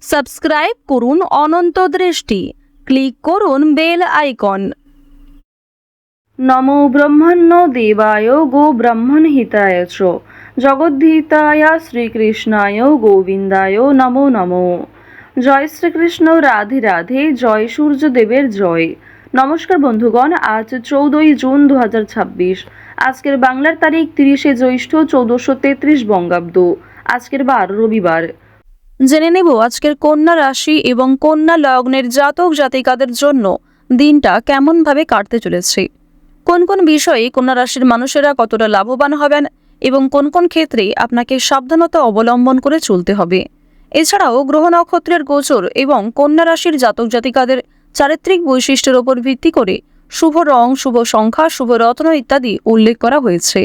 Subscribe করুন অনন্ত দৃষ্টি, click করুন বেল আইকন। নমো ব্রহ্মণ্য দেবায় গো ব্রাহ্মণ হিতায় চ জগদ্ধিতায় শ্রীকৃষ্ণায় গোবিন্দায় নমো নমো। জয় শ্রীকৃষ্ণ, রাধে রাধে, জয় সূর্যদেবের জয়। নমস্কার বন্ধুগণ, আজ 14ই জুন 2026। আজকের বাংলার তারিখ 30শে জ্যৈষ্ঠ 1433 বঙ্গাব্দ। আজকের বার রবিবার। জেনে নেব আজকের কন্যা রাশি এবং কন্যা লগ্নের জাতক জাতিকাদের জন্য দিনটা কেমনভাবে কাটতে চলেছে, কোন কোন বিষয়ে কন্যা রাশির মানুষেরা কতটা লাভবান হবেন এবং কোন কোন ক্ষেত্রে আপনাকে সাবধানতা অবলম্বন করে চলতে হবে। এছাড়াও গ্রহ নক্ষত্রের গোচর এবং কন্যা রাশির জাতক জাতিকাদের চারিত্রিক বৈশিষ্ট্যের উপর ভিত্তি করে শুভ রং, শুভ সংখ্যা, শুভ রত্ন ইত্যাদি উল্লেখ করা হয়েছে।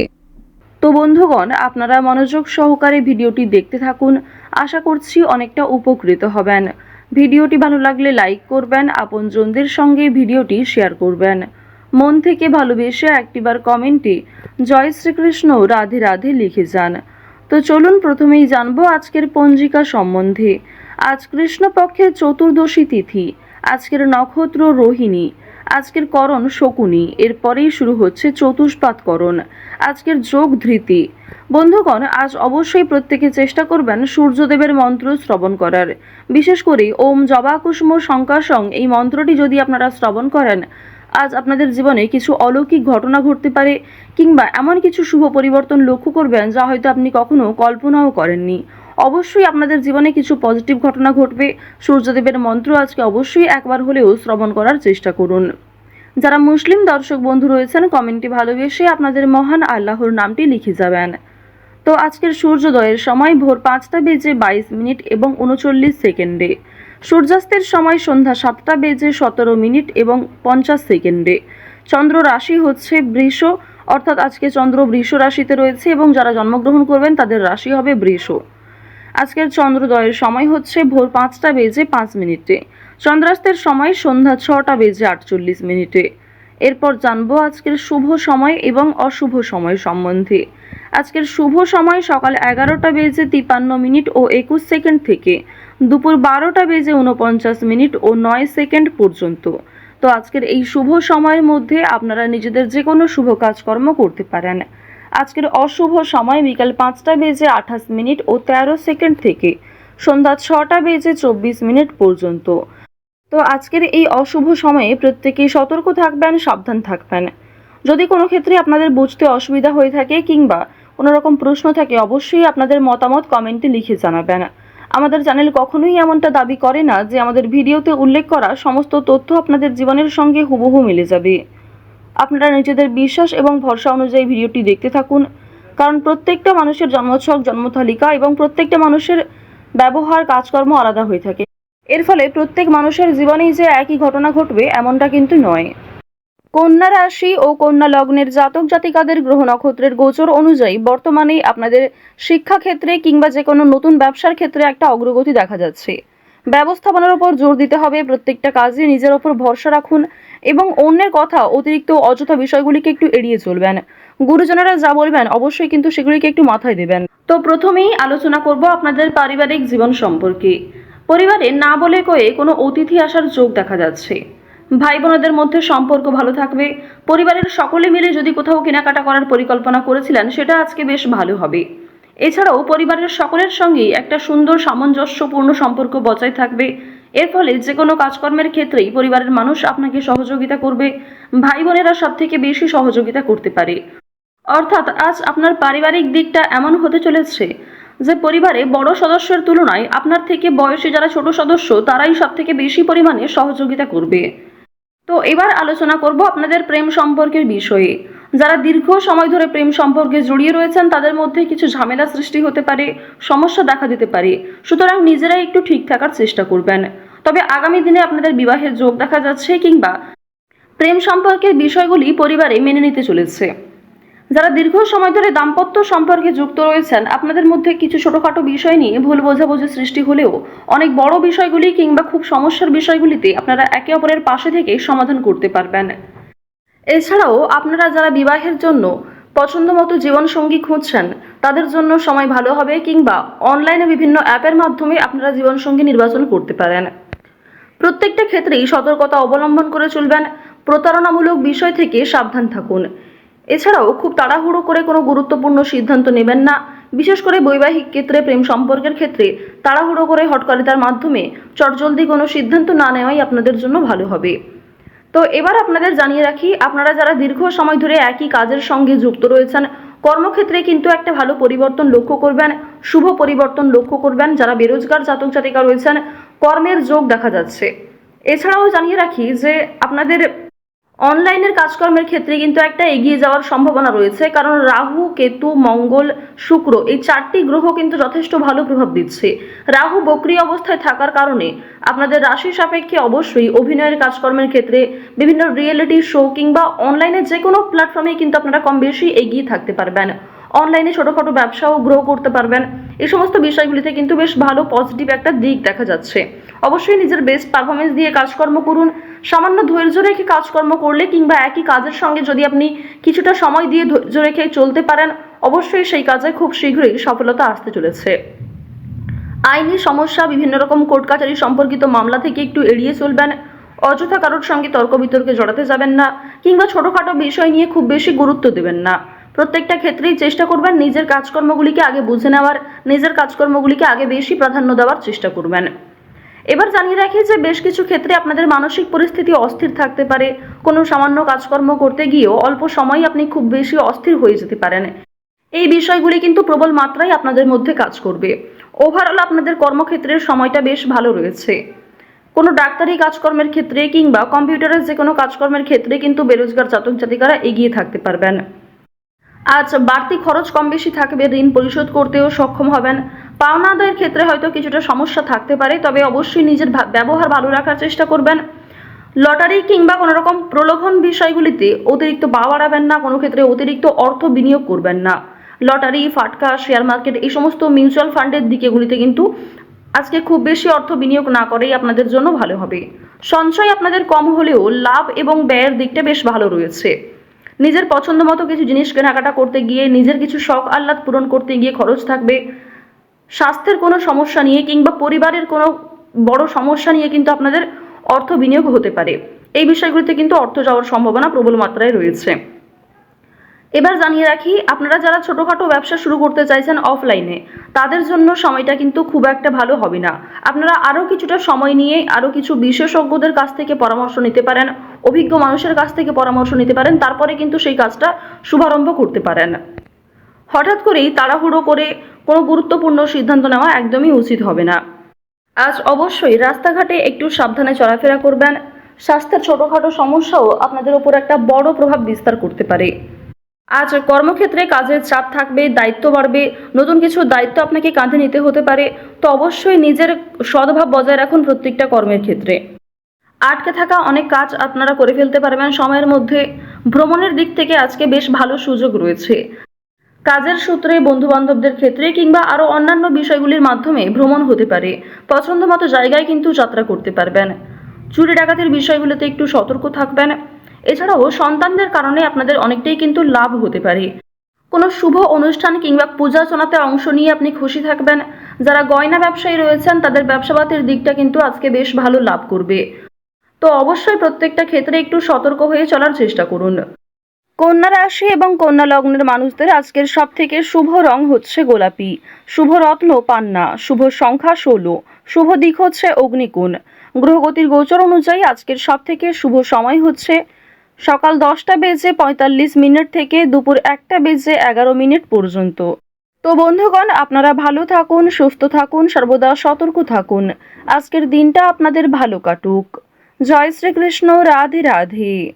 তো বন্ধুগণ, আপনারা মনোযোগ সহকারে ভিডিওটি দেখতে থাকুন। আশা করছি অনেকটা উপকৃত হবেন। ভিডিওটি ভালো লাগলে লাইক করবেন, আপনজনদের সঙ্গে ভিডিওটি শেয়ার করবেন। মন থেকে ভালোবেসে একটিবার কমেন্টে জয় শ্রীকৃষ্ণ, রাধে রাধে লিখে যান। তো চলুন প্রথমেই জানবো আজকের পঞ্জিকা সম্বন্ধে। আজ কৃষ্ণপক্ষের চতুর্দশী তিথি। আজকের নক্ষত্র রোহিণী। আজকের করণ শকুনি। এরপরেই শুরু হচ্ছে চতুষ্পাদ করণ। আজকের যোগ ধৃতি। বন্ধুগণ, আজ অবশ্যই প্রত্যেকে চেষ্টা করবেন সূর্যদেবের মন্ত্র শ্রবণ করার। বিশেষ করে ওম জবা কুসুম শঙ্কাশং এই মন্ত্রটি যদি আপনারা শ্রবণ করেন, আজ আপনাদের জীবনে কিছু অলৌকিক ঘটনা ঘটতে পারে, কিংবা এমন কিছু শুভ পরিবর্তন লক্ষ্য করবেন যা হয়তো আপনি কখনো কল্পনাও করেননি। অবশ্যই আপনাদের জীবনে কিছু পজিটিভ ঘটনা ঘটবে। সূর্যদেবের মন্ত্র আজকে অবশ্যই একবার হলেও শ্রবণ করার চেষ্টা করুন। যারা মুসলিম দর্শক বন্ধু রয়েছেন, কমেন্টে ভালোবেসে আপনাদের মহান আল্লাহর নামটি লিখে যাবেন। তো আজকের সূর্যোদয়ের সময় ভোর 5টা বেজে 22 মিনিট এবং 39 সেকেন্ডে। সূর্যাস্তের সময় সন্ধ্যা 7টা বেজে 17 মিনিট এবং 50 সেকেন্ডে। চন্দ্র রাশি হচ্ছে বৃষ, অর্থাৎ আজকে চন্দ্র বৃষ রাশিতে রয়েছে এবং যারা জন্মগ্রহণ করবেন তাদের রাশি হবে বৃষ। আজকের চন্দ্রোদয়ের সময় হচ্ছে ভোর 5টা বেজে 5 মিনিটে। চন্দ্রাস্তের সময় সন্ধ্যা 6টা বেজে 48 মিনিটে। এরপর জানবো আজকের শুভ সময় এবং অশুভ সময় সম্বন্ধে। আজকের শুভ সময় সকাল 11টা বেজে 53 মিনিট ও 21 সেকেন্ড থেকে দুপুর 12টা বেজে 49 মিনিট ও 9 সেকেন্ড পর্যন্ত। তো আজকের এই শুভ সময়ের মধ্যে আপনারা নিজেদের যে কোনো শুভ কাজকর্ম করতে পারেন। আজকের অশুভ সময় বিকাল 5টা বেজে 28 মিনিট ও 13 সেকেন্ড থেকে সন্ধ্যা 6টা বেজে 24 মিনিট পর্যন্ত। তো আজকের এই অশুভ সময়ে প্রত্যেকেই সতর্ক থাকবেন, সাবধান থাকবেন। যদি কোনো ক্ষেত্রে আপনাদের বুঝতে অসুবিধা হয়ে থাকে কিংবা কোনো রকম প্রশ্ন থাকে, অবশ্যই আপনাদের মতামত কমেন্টে লিখে জানাবেন। আমাদের চ্যানেল কখনোই এমনটা দাবি করে না যে আমাদের ভিডিওতে উল্লেখ করা সমস্ত তথ্য আপনাদের জীবনের সঙ্গে হুবহু মিলে যাবে। আপনারা নিজেদের বিশ্বাস এবং ভরসা অনুযায়ী ভিডিওটি দেখতে থাকুন, কারণ প্রত্যেকটা মানুষের জন্মছক, জন্মতালিকা এবং প্রত্যেকটা মানুষের ব্যবহার, কাজকর্ম আলাদা হয়ে থাকে। এর ফলে প্রত্যেক মানুষের জীবনেই যে একই ঘটনা ঘটবে এমনটা কিন্তু নয়। কন্যা রাশি ও কন্যা লগ্নের জাতক জাতিকাদের গ্রহ নক্ষত্রের গোচর অনুযায়ী বর্তমানে আপনাদের শিক্ষা ক্ষেত্রে কিংবা যে কোনো নতুন ব্যবসার ক্ষেত্রে একটা অগ্রগতি দেখা যাচ্ছে। ব্যবস্থাপনার উপর জোর দিতে হবে, প্রত্যেকটা কাজে নিজের ওপর ভরসা রাখুন এবং অন্যের কথা, অতিরিক্ত অযথা বিষয়গুলিকে একটু এড়িয়ে চলবেন। গুরুজনেরা যা বলবেন অবশ্যই কিন্তু সেগুলিকে একটু মাথায় দেবেন। তো প্রথমেই আলোচনা করব আপনাদের পারিবারিক জীবন সম্পর্কে। পরিবারে না বলে কয়ে কোনো অতিথি আসার যোগ দেখা যাচ্ছে। ভাই বোনদের মধ্যে সম্পর্ক ভালো থাকবে। পরিবারের সকলে মিলে যদি কোথাও কেনাকাটা করার পরিকল্পনা করেছিলেন, সেটা আজকে বেশ ভালো হবে। এছাড়াও পরিবারের সকলের সঙ্গেই একটা সুন্দর সামঞ্জস্যপূর্ণ সম্পর্ক বজায় থাকবে। এর ফলে যে কোনো কাজকর্মের ক্ষেত্রেই পরিবারের মানুষ আপনাকে সহযোগিতা করবে। ভাই বোনেরা সব থেকে বেশি সহযোগিতা করতে পারে। অর্থাৎ আজ আপনার পারিবারিক দিকটা এমন হতে চলেছে যে পরিবারে বড় সদস্যের তুলনায় আপনার থেকে বয়সে যারা ছোট সদস্য তারাই সব থেকে বেশি পরিমাণে সহযোগিতা করবে। তো এবার আলোচনা করব আপনাদের প্রেম সম্পর্কের বিষয়ে। যারা দীর্ঘ সময় ধরে প্রেম সম্পর্কে জড়িয়ে রয়েছেন তাদের মধ্যে কিছু ঝামেলা সৃষ্টি হতে পারে, সমস্যা দেখা দিতে পারে। সুতরাং নিজেরাই একটু ঠিক থাকার চেষ্টা করবেন। তবে আগামী দিনে আপনাদের বিবাহের যোগ দেখা যাচ্ছে কিংবা প্রেম সম্পর্কের বিষয়গুলি পরিবারে মেনে নিতে চলেছে। যারা দীর্ঘ সময় ধরে দাম্পত্য সম্পর্কে যুক্ত রয়েছেন, আপনাদের মধ্যে কিছু ছোটখাটো বিষয় নিয়ে ভুল বোঝাবুঝি সৃষ্টি হলেও অনেক বড় বিষয়গুলি কিংবা খুব সমস্যার বিষয়গুলিতে আপনারা একে অপরের পাশে থেকে সমাধান করতে পারবেন। এছাড়াও আপনারা যারা বিবাহের জন্য পছন্দ মতো জীবনসঙ্গী খুঁজছেন, তাদের জন্য সময় ভালো হবে, কিংবা অনলাইনে বিভিন্ন অ্যাপের মাধ্যমে আপনারা জীবনসঙ্গী নির্বাচন করতে পারেন। প্রত্যেকটা ক্ষেত্রেই সতর্কতা অবলম্বন করে চলবেন, প্রতারণামূলক বিষয় থেকে সাবধান থাকুন। এছাড়াও খুব তাড়াহুড়ো করে কোনো গুরুত্বপূর্ণ সিদ্ধান্ত নেবেন না, বিশেষ করে বৈবাহিক ক্ষেত্রে, প্রেম সম্পর্কের ক্ষেত্রে তাড়াহুড়ো করে হটকারিতার মাধ্যমে চটজলদি কোনো সিদ্ধান্ত না নেওয়াই আপনাদের জন্য ভালো হবে। তো এবার আপনাদের জানিয়ে রাখি, আপনারা যারা দীর্ঘ সময় ধরে একই কাজের সঙ্গে যুক্ত রয়েছেন, কর্মক্ষেত্রে কিন্তু একটা ভালো পরিবর্তন লক্ষ্য করবেন, শুভ পরিবর্তন লক্ষ্য করবেন। যারা বেরোজগার জাতক জাতিকা রয়েছেন, কর্মের যোগ দেখা যাচ্ছে। এছাড়াও জানিয়ে রাখি যে আপনাদের অনলাইনের কাজকর্মের ক্ষেত্রে কিন্তু একটা এগিয়ে যাওয়ার সম্ভাবনা রয়েছে, কারণ রাহু, কেতু, মঙ্গল, শুক্র এই 4টি গ্রহ কিন্তু যথেষ্ট ভালো প্রভাব দিচ্ছে। রাহু বক্রী অবস্থায় থাকার কারণে আপনাদের রাশি সাপেক্ষে অবশ্যই অভিনয়ের কাজকর্মের ক্ষেত্রে, বিভিন্ন রিয়েলিটি শো কিংবা অনলাইনে যে কোনো প্ল্যাটফর্মে কিন্তু আপনারা কম বেশি এগিয়ে থাকতে পারবেন। অনলাইনে ছোটোখাটো ব্যবসাও গ্রো করতে পারবেন। এই সমস্ত বিষয়গুলিতে কিন্তু বেশ ভালো পজিটিভ একটা দিক দেখা যাচ্ছে। অবশ্যই নিজের বেস্ট পারফরমেন্স দিয়ে কাজকর্ম করুন। সামান্য ধৈর্য রেখে কাজকর্ম করলে, কিংবা একই কাজের সঙ্গে যদি আপনি কিছুটা সময় দিয়ে ধৈর্য রেখে চলতে পারেন, অবশ্যই সেই কাজে খুব শীঘ্রই সফলতা আসতে চলেছে। আইনি সমস্যা, বিভিন্ন রকম কোর্ট কাছারি সম্পর্কিত মামলা থেকে একটু এড়িয়ে চলবেন। অযথা কারোর সঙ্গে তর্ক বিতর্কে জড়াতে যাবেন না, কিংবা ছোটোখাটো বিষয় নিয়ে খুব বেশি গুরুত্ব দেবেন না। প্রত্যেকটা ক্ষেত্রেই চেষ্টা করবেন নিজের কাজকর্মগুলিকে আগে বুঝে নেওয়ার, নিজের কাজকর্মগুলিকে আগে বেশি প্রাধান্য দেওয়ার চেষ্টা করবেন। এবার জানিয়ে রাখি যে বেশ কিছু ক্ষেত্রে আপনাদের মানসিক পরিস্থিতি অস্থির থাকতে পারে। কোনো সামান্য কাজকর্ম করতে গিয়েও অল্প সময় আপনি খুব বেশি অস্থির হয়ে যেতে পারেন। এই বিষয়গুলি কিন্তু প্রবল মাত্রায় আপনাদের মধ্যে কাজ করবে। ওভারঅল আপনাদের কর্মক্ষেত্রের সময়টা বেশ ভালো রয়েছে। কোনো ডাক্তারি কাজকর্মের ক্ষেত্রে কিংবা কম্পিউটারের যে কোনো কাজকর্মের ক্ষেত্রে কিন্তু বেরোজগার জাতক জাতিকারা এগিয়ে থাকতে পারবেন। আজ বাড়তি খরচ কম বেশি থাকবে, ঋণ পরিশোধ করতেও সক্ষম হবেন। পাওনা আদায়ের ক্ষেত্রে হয়তো কিছুটা সমস্যা থাকতে পারে, তবে অবশ্যই নিজের ব্যবহার ভালো রাখার চেষ্টা করবেন। লটারি কিংবা কোনো রকম প্রলোভন বিষয়গুলিতে অতিরিক্ত পা বাড়াবেন না, কোনো ক্ষেত্রে অতিরিক্ত অর্থ বিনিয়োগ করবেন না। লটারি, ফাটকা, শেয়ার মার্কেট এই সমস্ত মিউচুয়াল ফান্ডের দিকেগুলিতে কিন্তু আজকে খুব বেশি অর্থ বিনিয়োগ না করেই আপনাদের জন্য ভালো হবে। সঞ্চয় আপনাদের কম হলেও লাভ এবং ব্যয়ের দিকটা বেশ ভালো রয়েছে। নিজের পছন্দ মতো কিছু জিনিস কেনাকাটা করতে গিয়ে, নিজের কিছু শখ আহ্লাদ পূরণ করতে গিয়ে খরচ থাকবে। স্বাস্থ্যের কোনো সমস্যা নিয়ে কিংবা পরিবারের কোনো বড় সমস্যা নিয়ে কিন্তু আপনাদের অর্থ বিনিয়োগ হতে পারে। এই বিষয়গুলিতে কিন্তু অর্থ যাওয়ার সম্ভাবনা প্রবল মাত্রায় রয়েছে। এবার জানিয়ে রাখি, আপনারা যারা ছোটোখাটো ব্যবসা শুরু করতে চাইছেন অফলাইনে, তাদের জন্য সময়টা কিন্তু খুব একটা ভালো হবে না। আপনারা আরও কিছুটা সময় নিয়ে আরও কিছু বিশেষজ্ঞদের কাছ থেকে পরামর্শ নিতে পারেন, অভিজ্ঞ মানুষের কাছ থেকে পরামর্শ নিতে পারেন, তারপরে কিন্তু সেই কাজটা শুভারম্ভ করতে পারেন। হঠাৎ করেই তাড়াহুড়ো করে কোনো গুরুত্বপূর্ণ সিদ্ধান্ত নেওয়া একদমই উচিত হবে না। আজ অবশ্যই রাস্তাঘাটে একটু সাবধানে চলাফেরা করবেন। স্বাস্থ্যের ছোটোখাটো সমস্যাও আপনাদের ওপর একটা বড় প্রভাব বিস্তার করতে পারে। আজ কর্মক্ষেত্রে কাজের চাপ থাকবে, দায়িত্ব বাড়বে, নতুন কিছু দায়িত্ব আপনাকে কাঁধে নিতে হতে পারে। তো অবশ্যই নিজের সদ্ভাব বজায় রাখুন প্রত্যেকটা কর্মের ক্ষেত্রে। আটকে থাকা অনেক কাজ আপনারা করে ফেলতে পারবেন সময়ের মধ্যে। ভ্রমণের দিক থেকে আজকে বেশ ভালো সুযোগ রয়েছে। কাজের সূত্রে, বন্ধু বান্ধবদের ক্ষেত্রে কিংবা আরও অন্যান্য বিষয়গুলির মাধ্যমে ভ্রমণ হতে পারে। পছন্দ মতো জায়গায় কিন্তু যাত্রা করতে পারবেন। চুরি ডাকাতির বিষয়গুলোতে একটু সতর্ক থাকবেন। এছাড়াও সন্তানদের কারণে আপনাদের অনেকটাই কিন্তু লাভ হতে পারে। কোনো শুভ অনুষ্ঠান কিংবা পূজার্চনাতে অংশ নিয়ে আপনি খুশি থাকবেন। যারা গয়না ব্যবসায়ী রয়েছেন, তাদের ব্যবসাপাতির দিকটা কিন্তু আজকে বেশ ভালো লাভ করবে। তো অবশ্যই প্রত্যেকটা ক্ষেত্রে একটু সতর্ক হয়ে চলার চেষ্টা করুন। কন্যা রাশি এবং কন্যা লগ্নের মানুষদের আজকের সবথেকে শুভ রং হচ্ছে গোলাপি, শুভ রত্ন পান্না, শুভ সংখ্যা 16, শুভ দিক হচ্ছে অগ্নিকোণ। গ্রহগতির গোচর অনুযায়ী আজকের সবথেকে শুভ সময় হচ্ছে সকাল 10:45 থেকে দুপুর 1:11 পর্যন্ত। তো বন্ধুগণ, আপনারা ভালো থাকুন, সুস্থ থাকুন, সর্বদা সতর্ক থাকুন। আজকের দিনটা আপনাদের ভালো কাটুক। জয় শ্রীকৃষ্ণ। রাধে রাধে।